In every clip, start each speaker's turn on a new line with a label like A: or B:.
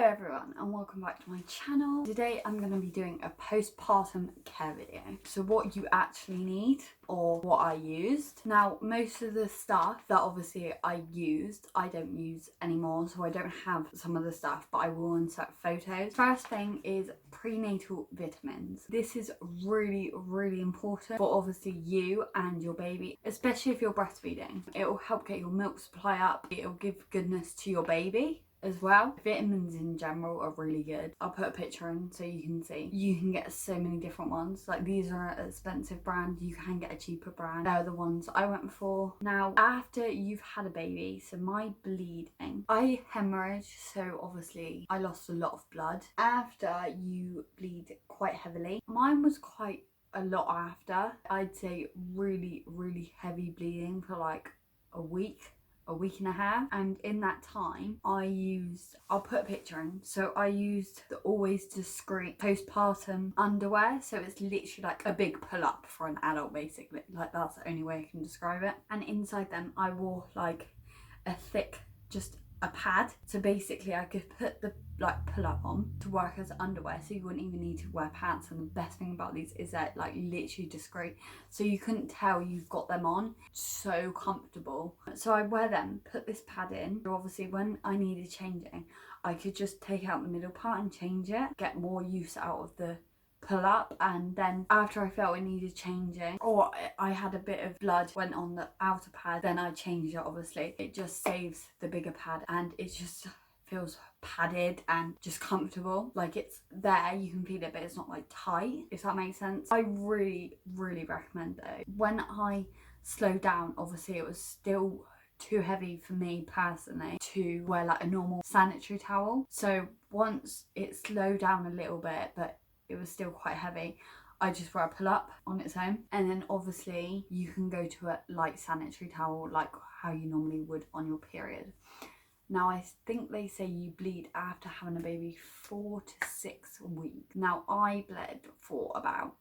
A: Hello everyone and welcome back to my channel. Today I'm going to be doing a postpartum care video. So what you actually need or what I used. Now most of the stuff that obviously I used, I don't use anymore, so I don't have some of the stuff, but I will insert photos. First thing is prenatal vitamins. This is really important for obviously you and your baby, especially if you're breastfeeding. It will help get your milk supply up. It will give goodness to your baby as well. Vitamins in general are really good. I'll put a picture in so you can see. You can get so many different ones. Like these are an expensive brand. You can get a cheaper brand. They're the ones I went for. Now, after you've had a baby, so my bleeding, I hemorrhage, so obviously I lost a lot of blood. After you bleed quite heavily, mine was quite a lot after. I'd say really heavy bleeding for like a week and a half, and in that time I'll put a picture in, so I used the Always Discreet postpartum underwear. So it's literally like a big pull-up for an adult, basically. Like that's the only way I can describe it. And inside them I wore like a thick, just a pad, so basically I could put the like pull-up on to work as underwear, so you wouldn't even need to wear pants. And the best thing about these is that like literally discreet, so you couldn't tell you've got them on. So comfortable. So I wear them, put this pad in, so obviously when I needed changing I could just take out the middle part and change it, get more use out of the pull up. And then after I felt it needed changing, or I had a bit of blood went on the outer pad, then I changed it. Obviously it just saves the bigger pad and it just feels padded and just comfortable. Like it's there, you can feel it, but it's not like tight, if that makes sense. I really recommend it. When I slowed down, obviously it was still too heavy for me personally to wear like a normal sanitary towel. So once it slowed down a little bit, but it was still quite heavy, I just wear a pull-up on its own. And then obviously you can go to a light sanitary towel like how you normally would on your period. Now I think they say you bleed after having a baby 4 to 6 weeks. Now I bled for about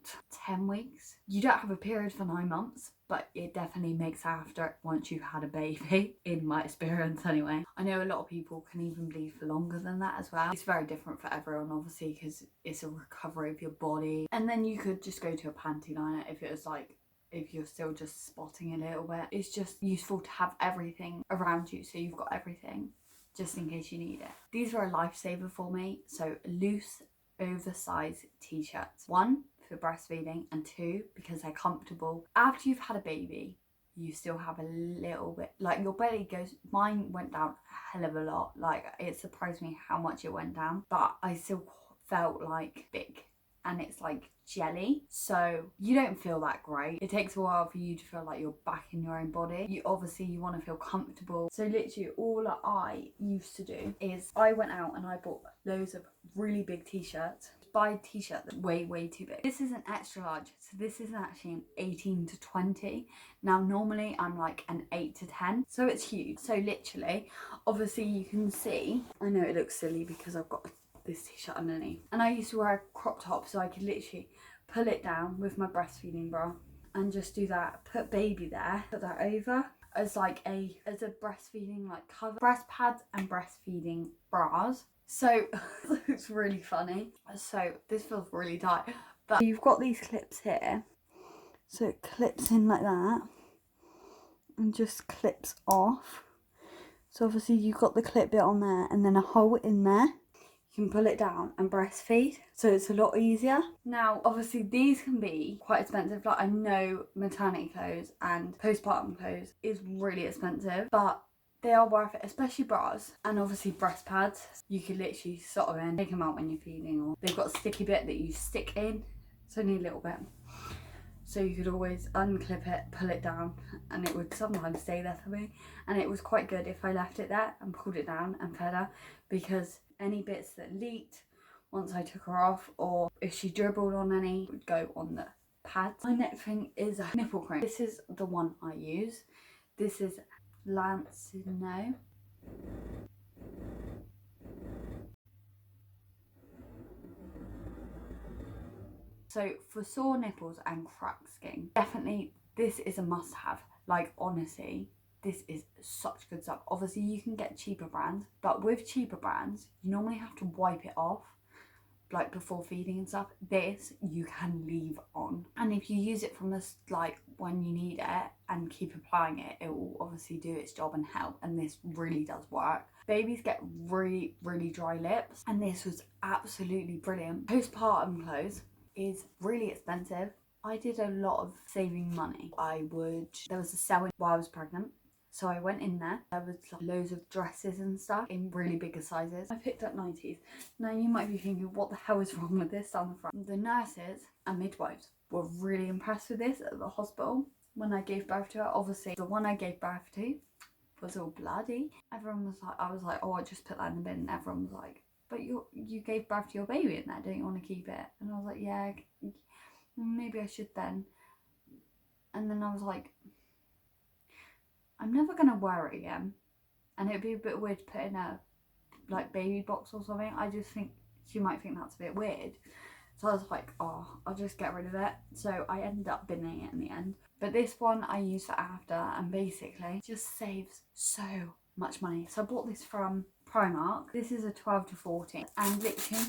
A: 10 weeks. You don't have a period for 9 months, but it definitely makes after once you've had a baby, in my experience anyway. I know a lot of people can even bleed for longer than that as well. It's very different for everyone obviously, because it's a recovery of your body. And then you could just go to a panty liner if it was like, if you're still just spotting a little bit. It's just useful to have everything around you, so you've got everything just in case you need it. These were a lifesaver for me. So loose oversized t-shirts, 1 for breastfeeding and 2 because they're comfortable. After you've had a baby, you still have a little bit, like your belly goes, mine went down a hell of a lot. Like it surprised me how much it went down, but I still felt like big, and it's like jelly, so you don't feel that great. It takes a while for you to feel like you're back in your own body. You obviously want to feel comfortable. So literally all I used to do is I went out and I bought loads of really big t-shirts. Buy a t-shirt that's way too big. This is an extra large, so this is actually an 18 to 20. Now normally I'm like an 8 to 10, so it's huge. So literally, obviously you can see, I know it looks silly because I've got this t-shirt underneath, and I used to wear a crop top, so I could literally pull it down with my breastfeeding bra and just do that, put baby there, put that over as like a breastfeeding like cover, breast pads and breastfeeding bras. So it's really funny. So this feels really tight, but you've got these clips here, so it clips in like that and just clips off. So obviously you've got the clip bit on there and then a hole in there. You can pull it down and breastfeed, so it's a lot easier. Now obviously these can be quite expensive. Like I know maternity clothes and postpartum clothes is really expensive, but they are worth it, especially bras. And obviously breast pads, you can literally sort of take them out when you're feeding, or they've got a sticky bit that you stick in. It's only a little bit, so you could always unclip it, pull it down, and it would sometimes stay there for me. And it was quite good if I left it there and pulled it down and fed her, because any bits that leaked once I took her off, or if she dribbled on any, would go on the pads. My next thing is a nipple cream. This is the one I use. This is Lancino. So for sore nipples and cracked skin, definitely this is a must have. Like honestly, this is such good stuff. Obviously you can get cheaper brands, but with cheaper brands you normally have to wipe it off like before feeding and stuff. This you can leave on, and if you use it from this like when you need it and keep applying it, it will obviously do its job and help, and this really does work. Babies get really dry lips, and this was absolutely brilliant. Postpartum clothes is really expensive. I did a lot of saving money. There was a sale while I was pregnant, so I went in there. There was like loads of dresses and stuff in really bigger sizes. I picked up 90s. Now you might be thinking, what the hell is wrong with this down the front? The nurses and midwives were really impressed with this at the hospital when I gave birth to her. Obviously the one I gave birth to was all bloody. Everyone was like, I was like, oh, I just put that in the bin, and everyone was like, but you gave birth to your baby in there, don't you want to keep it? And I was like, yeah, maybe I should then. And then I was like, I'm never gonna wear it again, and it'd be a bit weird to put in a like baby box or something. I just think she might think that's a bit weird, so I was like, oh, I'll just get rid of it. So I ended up binning it in the end, but this one I use for after, and basically just saves so much money. So I bought this from Primark. This is a 12 to 14, and literally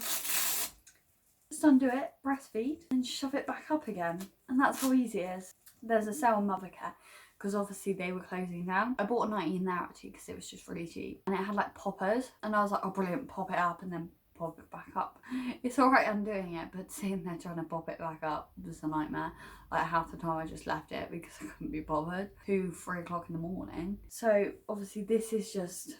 A: just undo it, breastfeed, and shove it back up again, and that's how easy it is. There's a sale on Mothercare because obviously they were closing down. I bought a 90 in there actually because it was just really cheap, and it had like poppers, and I was like, oh brilliant, pop it up and then pop it back up. It's alright undoing it, but sitting there trying to pop it back up was a nightmare. Like half the time I just left it because I couldn't be bothered. 2-3 o'clock in the morning. So obviously this is just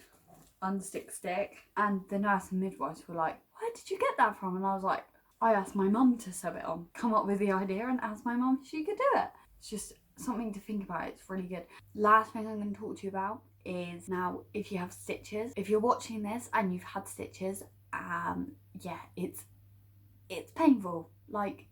A: unstick stick, and the nurse and midwives were like, where did you get that from? And I was like, I asked my mum to sew it on, come up with the idea and asked my mum if she could do it. It's just something to think about. It's really good. Last thing I'm going to talk to you about is, now if you have stitches, if you're watching this and you've had stitches, yeah, it's painful. Like,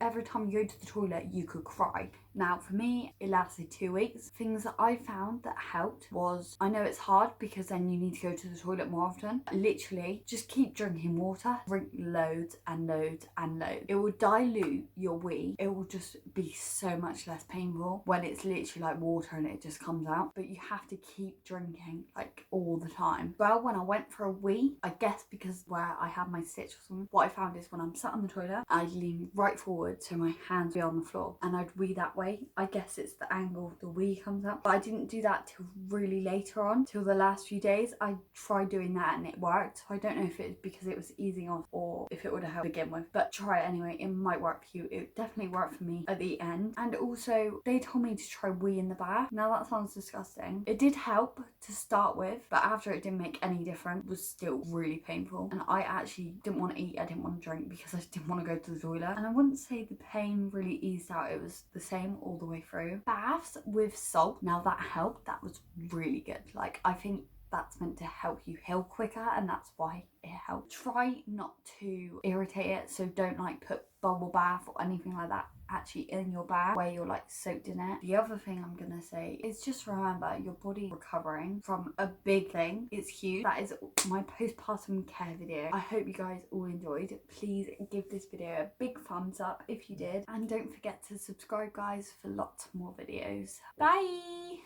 A: every time you go to the toilet you could cry. Now for me it lasted 2 weeks. Things that I found that helped was, I know it's hard because then you need to go to the toilet more often, literally just keep drinking water. Drink loads and loads and loads. It will dilute your wee. It will just be so much less painful when it's literally like water and it just comes out, but you have to keep drinking like all the time. Well, when I went for a wee, I guess because where I had my stitch or something, what I found is when I'm sat on the toilet I'd lean right forward so my hands be on the floor, and I'd wee that way. I guess it's the angle the wee comes out, but I didn't do that till really later on, till the last few days. I tried doing that and it worked, so I don't know if it's because it was easing off or if it would have helped to begin with, but try it anyway. It might work for you. It definitely worked for me at the end. And also they told me to try wee in the bath. Now that sounds disgusting. It did help to start with, but after it didn't make any difference. It was still really painful, and I actually didn't want to eat, I didn't want to drink because I didn't want to go to the toilet, and I wouldn't say the pain really eased out. It was the same all the way through. Baths with salt, now that helped. That was really good. Like, I think that's meant to help you heal quicker, and that's why it helped. Try not to irritate it, so don't like put bubble bath or anything like that actually in your bath where you're like soaked in it. The other thing I'm gonna say is just remember, your body recovering from a big thing. It's huge. That is my postpartum care video. I hope you guys all enjoyed. Please give this video a big thumbs up if you did, and don't forget to subscribe guys for lots more videos. Bye.